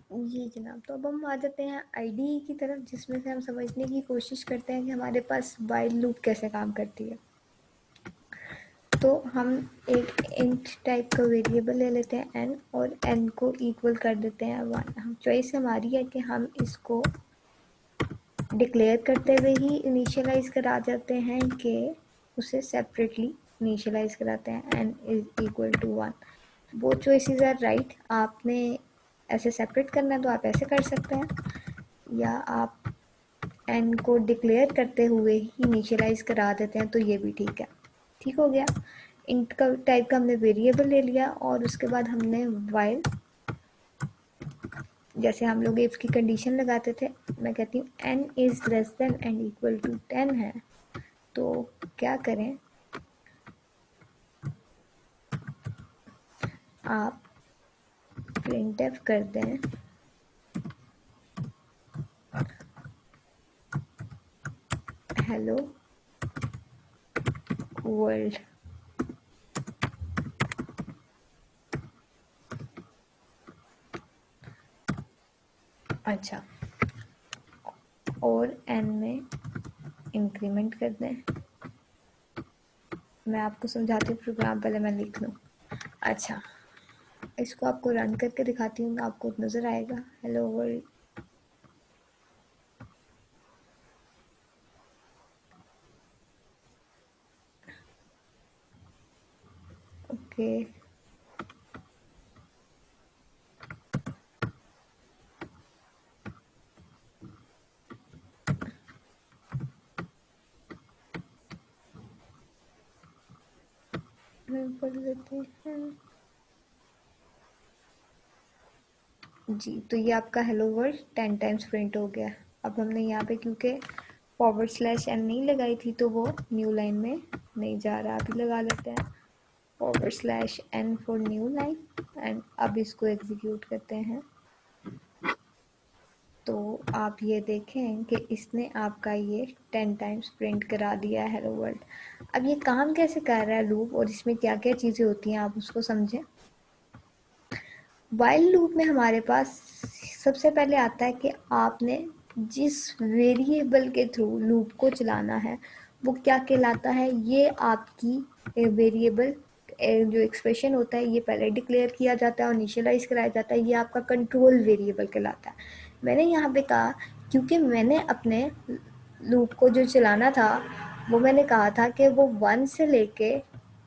जी जनाब, तो अब हम आ जाते हैं आईडी की तरफ, जिसमें से हम समझने की कोशिश करते हैं कि हमारे पास वाइल लूप कैसे काम करती है। तो हम एक इंट टाइप का वेरिएबल ले लेते हैं n, और n को इक्वल कर देते हैं 1। हम चॉइस हमारी है कि हम इसको डिक्लेयर करते हुए ही इनिशियलाइज करा जाते हैं कि उसे सेपरेटली इनिशियलाइज कराते हैं n is equal to 1। Both choices are right. आपने ऐसे सेपरेट करना है तो आप ऐसे कर सकते हैं, या आप n को डिक्लेयर करते हुए ही इनिशियलाइज करा देते हैं तो ये भी ठीक है। ठीक हो गया। इंट का टाइप का हमने वेरिएबल ले लिया, और उसके बाद हमने वाइल, जैसे हम लोग इफ की कंडीशन लगाते थे, मैं कहती हूँ n is less than and equal to 10 है, तो क्या करें, आप printf कर दें हेलो वर्ल्ड। अच्छा, और n में इंक्रीमेंट कर दें। मैं आपको समझाती हूँ प्रोग्राम, पहले मैं लिख लूँ। अच्छा, इसको आपको रन करके दिखाती हूँ, आपको नज़र आएगा हेलो वर्ल्ड। ओके, पढ़ लेते हैं जी। तो ये आपका हेलो वर्ल्ड 10 टाइम्स प्रिंट हो गया। अब हमने यहाँ पे क्योंकि फॉरवर्ड स्लैश एन नहीं लगाई थी तो वो न्यू लाइन में नहीं जा रहा, अभी लगा लेते हैं forward slash N for new line, and अब इसको एग्जीक्यूट करते हैं। तो आप ये देखें कि इसने आपका ये 10 टाइम्स प्रिंट करा दिया है हेलो वर्ल्ड। अब ये काम कैसे कर रहा है लूप, और इसमें क्या क्या चीज़ें होती हैं आप उसको समझें। वाइल लूप में हमारे पास सबसे पहले आता है कि आपने जिस वेरिएबल के थ्रू लूप को चलाना है वो क्या कहलाता है। ये आपकी वेरिएबल जो एक्सप्रेशन होता है ये पहले डिक्लेयर किया जाता है और इनिशियलाइज कराया जाता है, ये आपका कंट्रोल वेरिएबल कहलाता है। मैंने यहाँ पे कहा क्योंकि मैंने अपने लूप को जो चलाना था वो मैंने कहा था कि वो 1 से लेके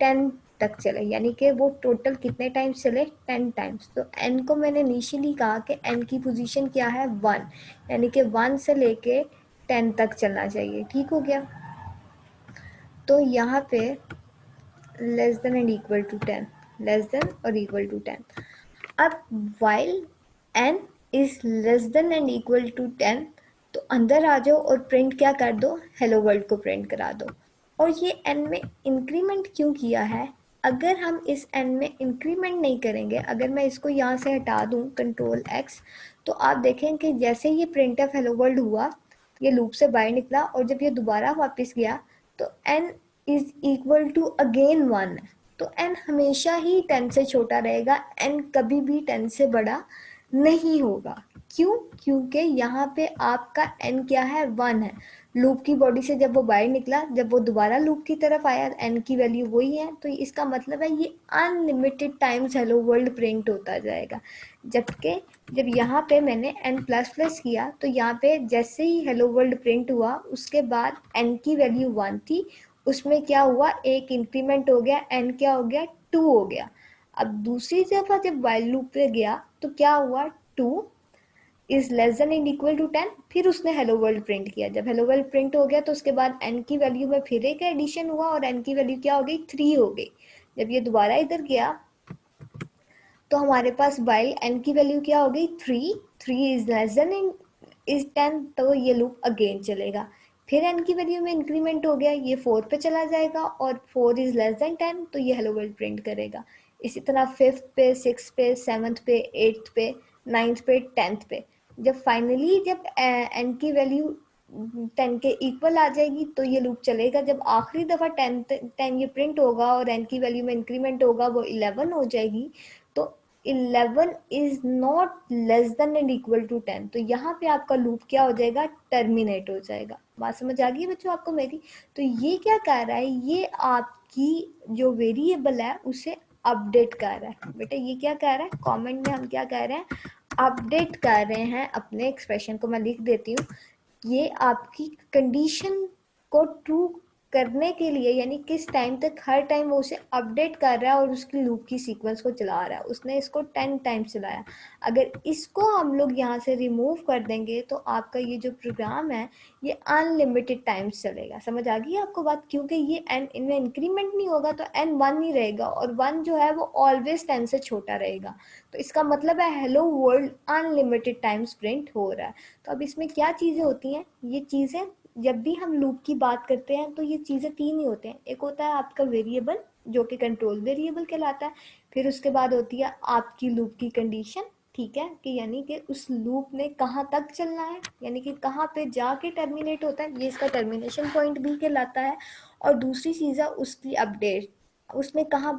10 तक चले, यानी कि वो टोटल कितने टाइम्स चले, 10 टाइम्स। तो n को मैंने इनिशियली कहा कि n की पोजीशन क्या है 1, यानी कि 1 से लेके 10 तक चलना चाहिए। ठीक हो गया। तो यहाँ पे less than and equal to 10, less than और इक्वल टू 10। अब while n is less than and equal to 10, तो अंदर आ जाओ और प्रिंट क्या कर दो, हेलो वर्ल्ड को प्रिंट करा दो। और ये n में इंक्रीमेंट क्यों किया है, अगर हम इस n में इंक्रीमेंट नहीं करेंगे, अगर मैं इसको यहाँ से हटा दूँ कंट्रोल x, तो आप देखें कि जैसे ये प्रिंट ऑफ हेलो वर्ल्ड हुआ, ये लूप से बाहर निकला, और जब ये दोबारा वापस गया तो n is equal to again 1 है। तो n हमेशा ही 10 से छोटा रहेगा, n कभी भी 10 से बड़ा नहीं होगा। क्यों? क्योंकि यहाँ पे आपका n क्या है, 1 है। लूप की बॉडी से जब वो बाहर निकला, जब वो दोबारा लूप की तरफ आया, n की वैल्यू वही है, तो इसका मतलब है ये unlimited times hello world print होता जाएगा। जबकि जब यहाँ पे मैंने n प्लस प्लस किया तो यहाँ पे जैसे ही हेलो वर्ल्ड प्रिंट हुआ उसके बाद n की वैल्यू 1 थी, उसमें क्या हुआ, एक इंक्रीमेंट हो गया, n क्या हो गया, 2 हो गया। अब दूसरी दफा जब वाइल लूप पे गया तो क्या हुआ, 2 is less than and equal to 10, फिर उसने हेलो वर्ल्ड प्रिंट किया। जब हेलो वर्ल्ड प्रिंट हो गया तो उसके बाद n की वैल्यू में फिर एक एडिशन हुआ और n की वैल्यू क्या हो गई, 3 हो गई। जब ये दोबारा इधर गया तो हमारे पास वाइल n की वैल्यू क्या हो गई, 3, 3 इज लेस देन इज 10, तो ये लूप अगेन चलेगा। फिर n की वैल्यू में इंक्रीमेंट हो गया, ये 4 पे चला जाएगा और 4 इज लेस देन 10, तो ये हेलो वर्ल्ड प्रिंट करेगा। इसी तरह 5th पे, 6th पे, 7th पे, 8th पे, 9th पे, 10th पे। जब फाइनली जब n की वैल्यू 10 के इक्वल आ जाएगी तो ये लूप चलेगा। जब आखिरी दफा 10 ये प्रिंट होगा और n की वैल्यू में इंक्रीमेंट होगा, वो 11 हो जाएगी, तो 11 is not less than and equal to 10, तो यहाँ पे आपका लूप क्या हो जाएगा, टर्मिनेट हो जाएगा। बात समझ आ गई बच्चों आपको मेरी? तो ये क्या कह रहा है, ये आपकी जो वेरिएबल है उसे अपडेट कर रहा है। बेटा ये क्या कह रहा है, कमेंट में हम क्या कह रहे हैं, अपडेट कर रहे हैं अपने एक्सप्रेशन को। मैं लिख देती हूँ, ये आपकी कंडीशन को ट्रू करने के लिए, यानी किस टाइम तक, हर टाइम वो उसे अपडेट कर रहा है और उसकी लूप की सीक्वेंस को चला रहा है। उसने इसको 10 टाइम्स चलाया। अगर इसको हम लोग यहाँ से रिमूव कर देंगे तो आपका ये जो प्रोग्राम है ये अनलिमिटेड टाइम्स चलेगा। समझ आ गई आपको बात? क्योंकि ये एन इनमें इंक्रीमेंट नहीं होगा तो एन 1 ही रहेगा, और 1 जो है वो ऑलवेज 10 से छोटा रहेगा। तो इसका मतलब है hello world unlimited times print हो रहा है। तो अब इसमें क्या चीज़ें होती हैं, ये चीज़ें जब भी हम लूप की बात करते हैं तो ये चीज़ें तीन ही होते हैं। एक होता है आपका वेरिएबल जो कि कंट्रोल वेरिएबल कहलाता है, फिर उसके बाद होती है आपकी लूप की कंडीशन, ठीक है, कि यानी कि उस लूप ने कहाँ तक चलना है, यानी कि कहाँ पे जाके टर्मिनेट होता है, ये इसका टर्मिनेशन पॉइंट भी कहलाता है। और दूसरी चीज़ है उसकी अपडेट, उसमें कहाँ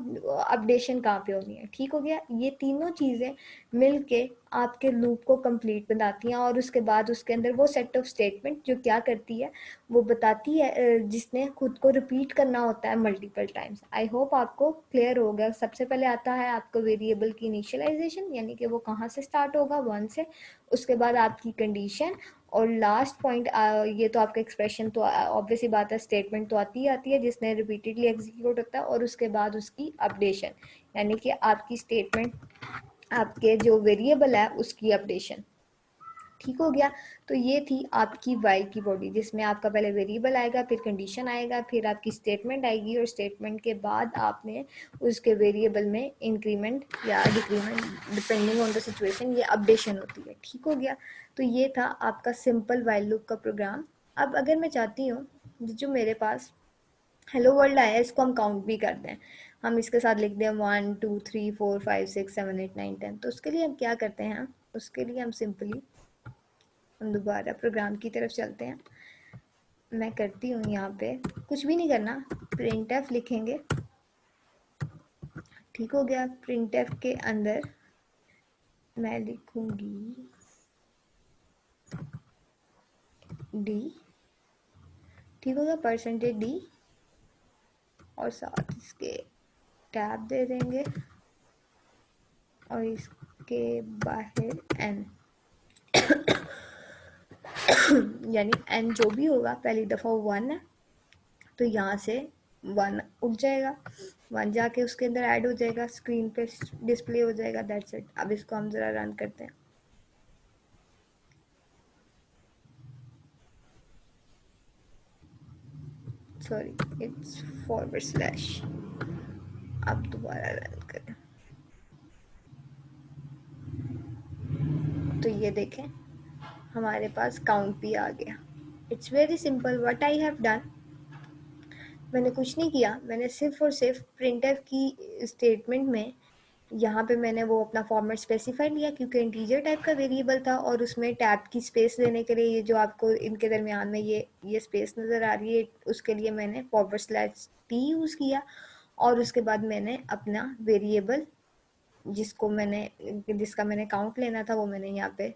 अपडेशन कहाँ पे होनी है। ठीक हो गया? ये तीनों चीज़ें मिलके आपके लूप को कंप्लीट बनाती हैं, और उसके बाद उसके अंदर वो सेट ऑफ स्टेटमेंट जो क्या करती है, वो बताती है, जिसने खुद को रिपीट करना होता है मल्टीपल टाइम्स। आई होप आपको क्लियर हो गया। सबसे पहले आता है आपको वेरिएबल की इनिशियलाइजेशन, यानी कि वो कहाँ से स्टार्ट होगा, 1 से। उसके बाद आपकी कंडीशन, और लास्ट पॉइंट ये तो आपका एक्सप्रेशन, तो ऑब्वियस ही बात है, स्टेटमेंट तो आती है जिसने रिपीटेडली एग्जीक्यूट होता है, और उसके बाद उसकी अपडेशन, यानी कि आपकी स्टेटमेंट, आपके जो वेरिएबल है उसकी अपडेशन। ठीक हो गया? तो ये थी आपकी वाइल की बॉडी, जिसमें आपका पहले वेरिएबल आएगा, फिर कंडीशन आएगा, फिर आपकी स्टेटमेंट आएगी, और स्टेटमेंट के बाद आपने उसके वेरिएबल में इंक्रीमेंट या decrement depending on the situation, ये अपडेशन होती है। ठीक हो गया? तो ये था आपका सिंपल वाइल लूप का प्रोग्राम। अब अगर मैं चाहती हूँ जो मेरे पास हेलो वर्ल्ड आया है, इसको हम काउंट भी कर दें, हम इसके साथ लिख दें 1 2 3 4 5 6 7 8 9 10, तो उसके लिए हम क्या करते हैं, उसके लिए हम सिंपली हम दोबारा प्रोग्राम की तरफ चलते हैं। मैं करती हूँ यहाँ पे कुछ भी नहीं करना, printf लिखेंगे। ठीक हो गया? printf के अंदर मैं लिखूंगी d, ठीक हो गया, %d, और साथ इसके टैब दे देंगे, और इसके बाहर n, यानी n जो भी होगा, पहली दफ़ा 1 है तो यहाँ से 1 उठ जाएगा, 1 जाके उसके अंदर ऐड हो जाएगा, स्क्रीन पे डिस्प्ले हो जाएगा, दैट्स इट। अब इसको हम ज़रा रन करते हैं। सॉरी, इट्स /, अब दोबारा रन करें तो ये देखें हमारे पास काउंट भी आ गया। It's very simple. What I have done, मैंने कुछ नहीं किया, मैंने सिर्फ और सिर्फ प्रिंटफ की स्टेटमेंट में यहाँ पे मैंने वो अपना फॉर्मेट स्पेसिफाई लिया, क्योंकि इंटीजर टाइप का वेरिएबल था, और उसमें टैब की स्पेस देने के लिए ये जो आपको इनके दरमियान में ये स्पेस नज़र आ रही है, उसके लिए मैंने /t यूज़ किया, और उसके बाद मैंने अपना वेरिएबल जिसका मैंने काउंट लेना था वो मैंने यहाँ पे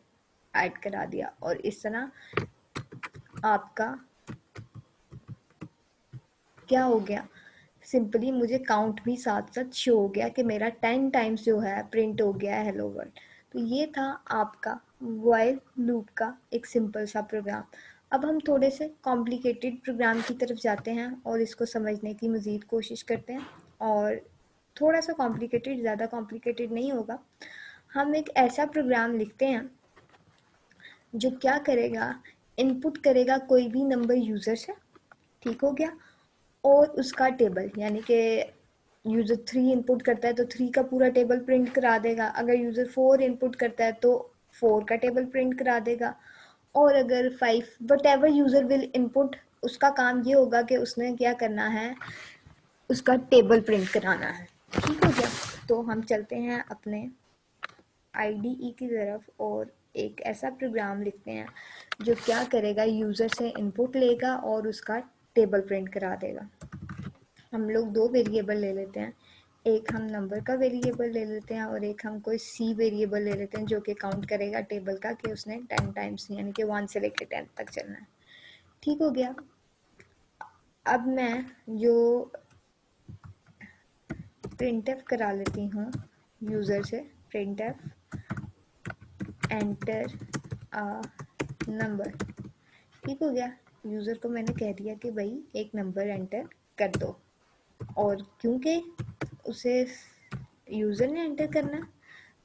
ऐड करा दिया, और इस तरह आपका क्या हो गया, सिंपली मुझे काउंट भी साथ साथ शो हो गया कि मेरा 10 टाइम्स जो है प्रिंट हो गया है हेलो वर्ल्ड। तो ये था आपका व्हाइल लूप का एक सिंपल सा प्रोग्राम। अब हम थोड़े से कॉम्प्लिकेटेड प्रोग्राम की तरफ जाते हैं और इसको समझने की मज़ीद कोशिश करते हैं, और थोड़ा सा कॉम्प्लिकेटेड, ज़्यादा कॉम्प्लिकेटेड नहीं होगा। हम एक ऐसा प्रोग्राम लिखते हैं जो क्या करेगा, इनपुट करेगा कोई भी नंबर यूज़र से, ठीक हो गया, और उसका टेबल, यानी कि यूज़र 3 इनपुट करता है तो 3 का पूरा टेबल प्रिंट करा देगा, अगर यूज़र 4 इनपुट करता है तो 4 का टेबल प्रिंट करा देगा, और अगर 5 what ever user will input, उसका काम ये होगा कि उसने क्या करना है, उसका टेबल प्रिंट कराना है। ठीक हो गया? तो हम चलते हैं अपने IDE की तरफ और एक ऐसा प्रोग्राम लिखते हैं जो क्या करेगा, यूज़र से इनपुट लेगा और उसका टेबल प्रिंट करा देगा। हम लोग 2 वेरिएबल ले लेते हैं, एक हम नंबर का वेरिएबल ले लेते हैं और एक हम कोई सी वेरिएबल ले लेते हैं जो कि काउंट करेगा टेबल का कि उसने 10 टाइम्स यानी कि 1 से लेकर 10 तक चलना है। ठीक हो गया। अब मैं जो प्रिंटफ करा लेती हूँ यूज़र से, प्रिंटफ एंटर अ नंबर। ठीक हो गया। यूज़र को मैंने कह दिया कि भाई एक नंबर एंटर कर दो, और क्योंकि उसे यूज़र ने एंटर करना,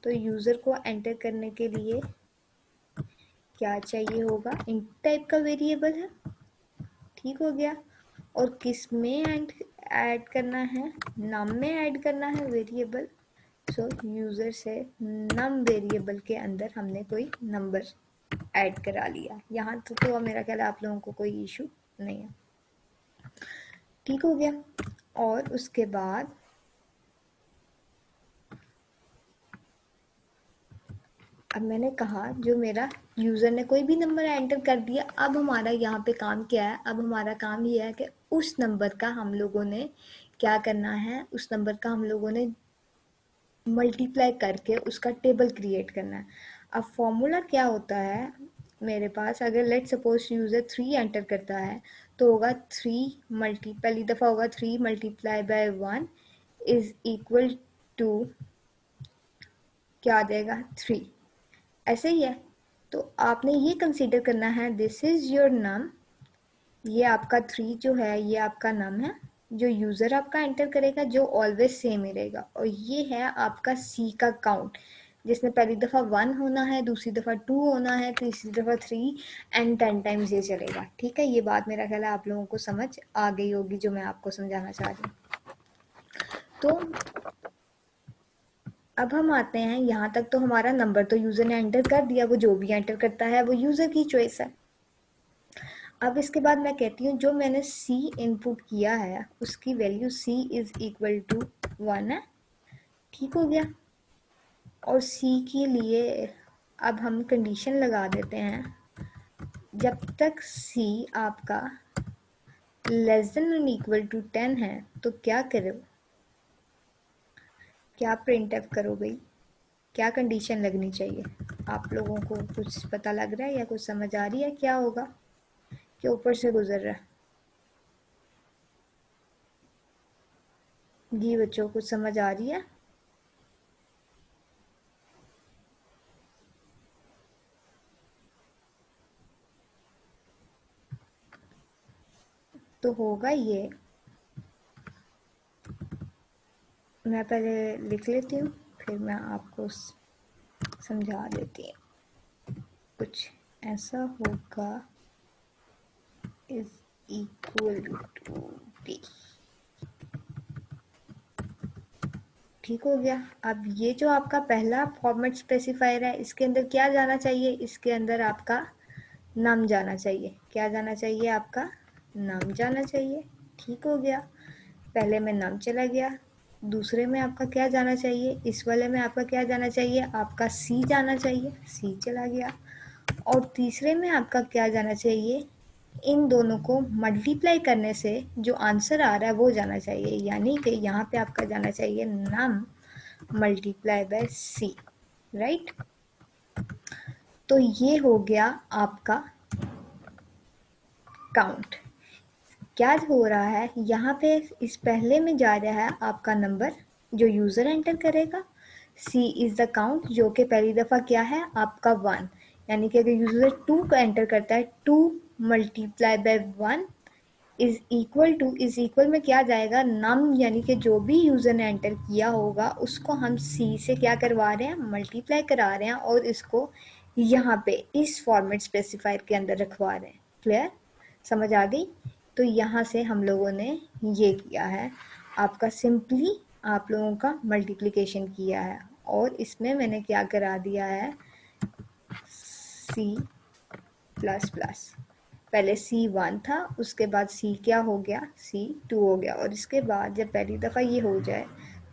तो यूज़र को एंटर करने के लिए क्या चाहिए होगा, इंट टाइप का वेरिएबल है। ठीक हो गया। और किस में ऐड करना है, नम में ऐड करना है वेरिएबल। सो यूज़र से नम वेरिएबल के अंदर हमने कोई नंबर ऐड करा लिया। यहाँ तो मेरा ख्याल है आप लोगों को कोई इशू नहीं है। ठीक हो गया। और उसके बाद अब मैंने कहा जो मेरा यूज़र ने कोई भी नंबर एंटर कर दिया, अब हमारा यहाँ पे काम क्या है, अब हमारा काम ये है कि उस नंबर का हम लोगों ने क्या करना है, उस नंबर का हम लोगों ने मल्टीप्लाई करके उसका टेबल क्रिएट करना है। अब फॉर्मूला क्या होता है मेरे पास, अगर लेट सपोज यूज़र 3 एंटर करता है तो होगा 3 पहली दफ़ा होगा 3 multiply by 1 is equal to क्या आ जाएगा 3, ऐसे ही है। तो आपने ये कंसीडर करना है दिस इज योर नम, ये आपका 3 जो है ये आपका नम है जो यूज़र आपका एंटर करेगा, जो ऑलवेज सेम ही रहेगा। और ये है आपका सी का काउंट, जिसमें पहली दफ़ा 1 होना है, दूसरी दफ़ा 2 होना है, तीसरी दफ़ा 3 एंड 10 टाइम्स ये चलेगा। ठीक है, ये बात मेरा ख्याल है आप लोगों को समझ आ गई होगी जो मैं आपको समझाना चाह रही हूँ। तो अब हम आते हैं यहाँ तक, तो हमारा नंबर तो यूज़र ने एंटर कर दिया, वो जो भी एंटर करता है वो यूज़र की चॉइस है। अब इसके बाद मैं कहती हूँ जो मैंने C इनपुट किया है उसकी value C is equal to 1 है। ठीक हो गया। और C के लिए अब हम कंडीशन लगा देते हैं, जब तक C आपका less than and equal to 10 है तो क्या करो, क्या प्रिंट एफ करो भाई, क्या कंडीशन लगनी चाहिए। आप लोगों को कुछ पता लग रहा है या कुछ समझ आ रही है क्या होगा, कि ऊपर से गुजर रहा है? जी बच्चों, कुछ समझ आ रही है? तो होगा ये, मैं पहले लिख लेती हूँ फिर मैं आपको समझा देती हूँ। कुछ ऐसा होगा इज इक्वल टू डी। ठीक हो गया। अब ये जो आपका पहला फॉर्मेट स्पेसिफायर है इसके अंदर क्या जाना चाहिए, इसके अंदर आपका नाम जाना चाहिए। क्या जाना चाहिए, आपका नाम जाना चाहिए। ठीक हो गया। पहले में नाम चला गया, दूसरे में आपका क्या जाना चाहिए, इस वाले में आपका क्या जाना चाहिए, आपका सी जाना चाहिए, सी चला गया। और तीसरे में आपका क्या जाना चाहिए, इन दोनों को मल्टीप्लाई करने से जो आंसर आ रहा है वो जाना चाहिए, यानी कि यहाँ पे आपका जाना चाहिए नम मल्टीप्लाई बाय सी, राइट। तो ये हो गया आपका काउंट। क्या हो रहा है यहाँ पे, इस पहले में जा रहा है आपका नंबर जो यूज़र एंटर करेगा, सी इज़ द काउंट जो कि पहली दफ़ा क्या है आपका 1, यानी कि अगर यूज़र 2 को एंटर करता है 2 मल्टीप्लाई बाय 1 इज इक्वल में क्या जाएगा नम, यानी कि जो भी यूज़र ने एंटर किया होगा उसको हम सी से क्या करवा रहे हैं, मल्टीप्लाई करा रहे हैं और इसको यहाँ पे इस फॉर्मेट स्पेसिफायर के अंदर रखवा रहे हैं। क्लियर, समझ आ गई? तो यहाँ से हम लोगों ने ये किया है, आपका सिंपली आप लोगों का मल्टीप्लिकेशन किया है, और इसमें मैंने क्या करा दिया है C प्लस प्लस। पहले C1 था, उसके बाद C क्या हो गया, C2 हो गया। और इसके बाद जब पहली दफ़ा ये हो जाए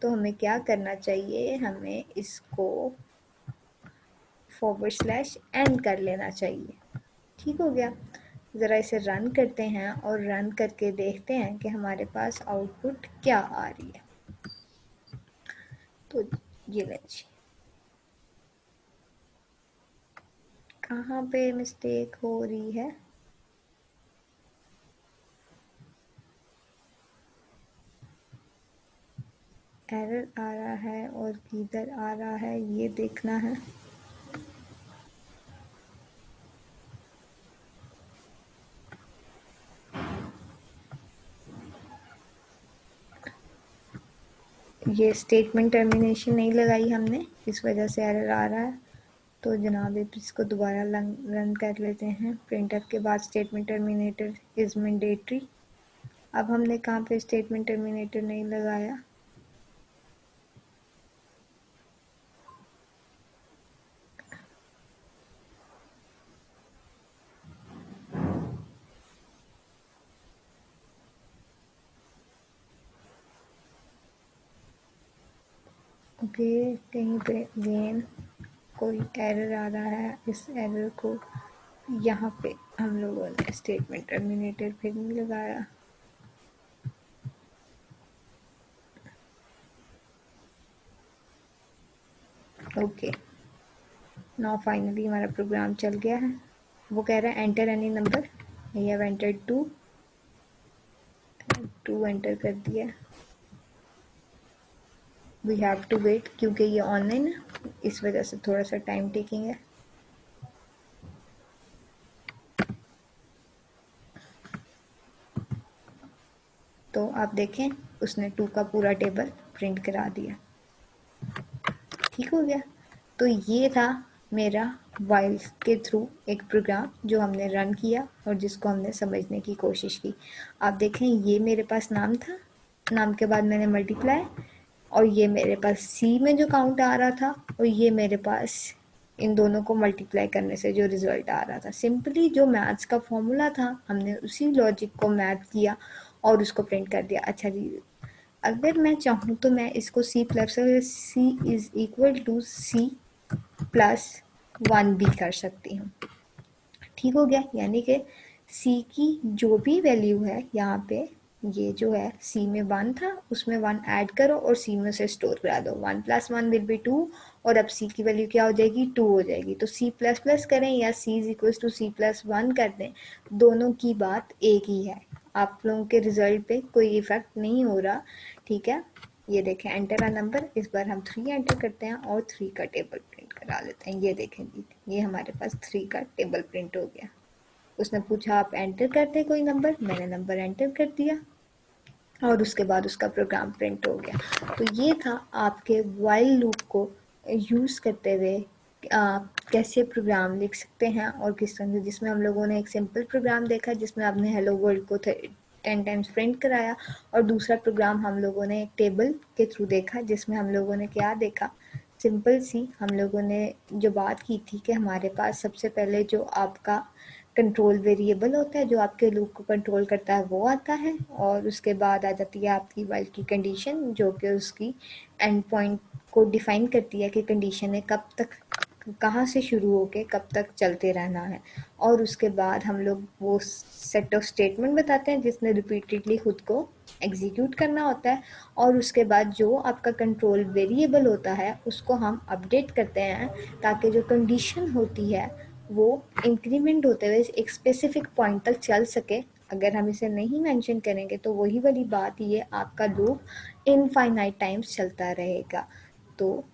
तो हमें क्या करना चाहिए, हमें इसको /n कर लेना चाहिए। ठीक हो गया। ज़रा इसे रन करते हैं और रन करके देखते हैं कि हमारे पास आउटपुट क्या आ रही है। तो ये लीजिए, कहाँ पे मिस्टेक हो रही है? एरर आ रहा है और किधर आ रहा है ये देखना है। ये स्टेटमेंट टर्मिनेशन नहीं लगाई हमने, इस वजह से एरर आ रहा है। तो जनाब इसको दोबारा रन कर लेते हैं। प्रिंटफ के बाद स्टेटमेंट टर्मिनेटर इज़ मैंडेटरी। अब हमने कहाँ पे स्टेटमेंट टर्मिनेटर नहीं लगाया? ओके, कहीं पे अगेन कोई एरर आ रहा है। इस एरर को यहाँ पे हम लोगों ने स्टेटमेंट टर्मिनेटर फिर नहीं लगाया। ओके, नाउ फाइनली हमारा प्रोग्राम चल गया है। वो कह रहा है enter any number, I have entered 2 enter कर दिया। वी हैव टू वेट क्योंकि ये ऑनलाइन है, इस वजह से थोड़ा सा टाइम टेकिंग है। तो आप देखें उसने 2 का पूरा टेबल प्रिंट करा दिया। ठीक हो गया। तो ये था मेरा वाइल के थ्रू एक प्रोग्राम जो हमने रन किया और जिसको हमने समझने की कोशिश की। आप देखें ये मेरे पास नाम था, नाम के बाद मैंने मल्टीप्लाई, और ये मेरे पास सी में जो काउंट आ रहा था, और ये मेरे पास इन दोनों को मल्टीप्लाई करने से जो रिजल्ट आ रहा था। सिंपली जो मैथ्स का फॉर्मूला था हमने उसी लॉजिक को मैथ किया और उसको प्रिंट कर दिया। अच्छा जी, अगर मैं चाहूँ तो मैं इसको C plus C is equal to C plus 1 भी कर सकती हूँ। ठीक हो गया, यानी कि सी की जो भी वैल्यू है यहाँ पे, ये जो है सी में 1 था उसमें 1 ऐड करो और सी में से स्टोर करा दो। 1 + 1 विल बी 2 और अब सी की वैल्यू क्या हो जाएगी? 2 हो जाएगी। तो सी प्लस प्लस करें या C is equal to C plus 1 कर दें, दोनों की बात एक ही है। आप लोगों के रिजल्ट पे कोई इफेक्ट नहीं हो रहा। ठीक है, ये देखें एंटर अ नंबर, इस बार हम 3 एंटर करते हैं और 3 का टेबल प्रिंट करा लेते हैं। ये देखें जी, ये हमारे पास 3 का टेबल प्रिंट हो गया। उसने पूछा आप एंटर करते कोई नंबर, मैंने नंबर एंटर कर दिया और उसके बाद उसका प्रोग्राम प्रिंट हो गया। तो ये था आपके वाइल लूप को यूज़ करते हुए कैसे प्रोग्राम लिख सकते हैं और किस तरह से, जिसमें हम लोगों ने एक सिंपल प्रोग्राम देखा जिसमें आपने हेलो वर्ल्ड को 10 टाइम्स प्रिंट कराया, और दूसरा प्रोग्राम हम लोगों ने एक टेबल के थ्रू देखा जिसमें हम लोगों ने क्या देखा, सिंपल सी हम लोगों ने जो बात की थी कि हमारे पास सबसे पहले जो आपका कंट्रोल वेरिएबल होता है जो आपके लूप को कंट्रोल करता है वो आता है, और उसके बाद आ जाती है आपकी वाइल की कंडीशन जो कि उसकी एंड पॉइंट को डिफाइन करती है कि कंडीशन ने कब तक कहाँ से शुरू होके कब तक चलते रहना है। और उसके बाद हम लोग वो सेट ऑफ स्टेटमेंट बताते हैं जिसने रिपीटेडली खुद को एग्जीक्यूट करना होता है, और उसके बाद जो आपका कंट्रोल वेरिएबल होता है उसको हम अपडेट करते हैं ताकि जो कंडीशन होती है वो इंक्रीमेंट होते हुए एक स्पेसिफिक पॉइंट तक चल सके। अगर हम इसे नहीं मेंशन करेंगे तो वही वाली बात, ये आपका लूप इनफाइनाइट टाइम्स चलता रहेगा। तो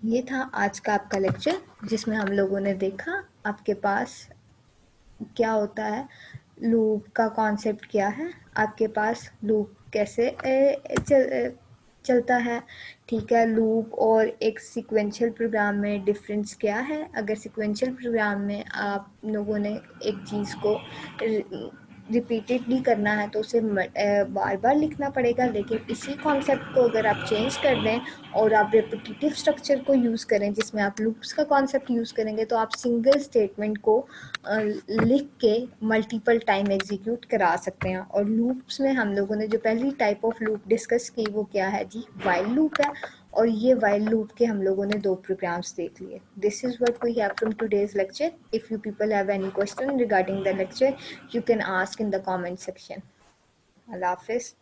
ये था आज का आपका लेक्चर जिसमें हम लोगों ने देखा आपके पास क्या होता है, लूप का कॉन्सेप्ट क्या है, आपके पास लूप कैसे चलता है। ठीक है, लूप और एक सीक्वेंशियल प्रोग्राम में डिफरेंस क्या है। अगर सीक्वेंशियल प्रोग्राम में आप लोगों ने एक चीज़ को रिपीटेडली करना है तो उसे बार बार लिखना पड़ेगा, लेकिन इसी कॉन्सेप्ट को अगर आप चेंज कर दें और आप रेपिटेटिव स्ट्रक्चर को यूज़ करें जिसमें आप लूप्स का कॉन्सेप्ट यूज़ करेंगे तो आप सिंगल स्टेटमेंट को लिख के मल्टीपल टाइम एग्जीक्यूट करा सकते हैं। और लूप्स में हम लोगों ने जो पहली टाइप ऑफ लूप डिस्कस की वो क्या है जी? वाइल लूप है। और ये वाइल लूप के हम लोगों ने 2 प्रोग्राम्स देख लिए। This is what we have from today's lecture. If you people have any question regarding the lecture you can ask in the comment section. Allah Hafiz.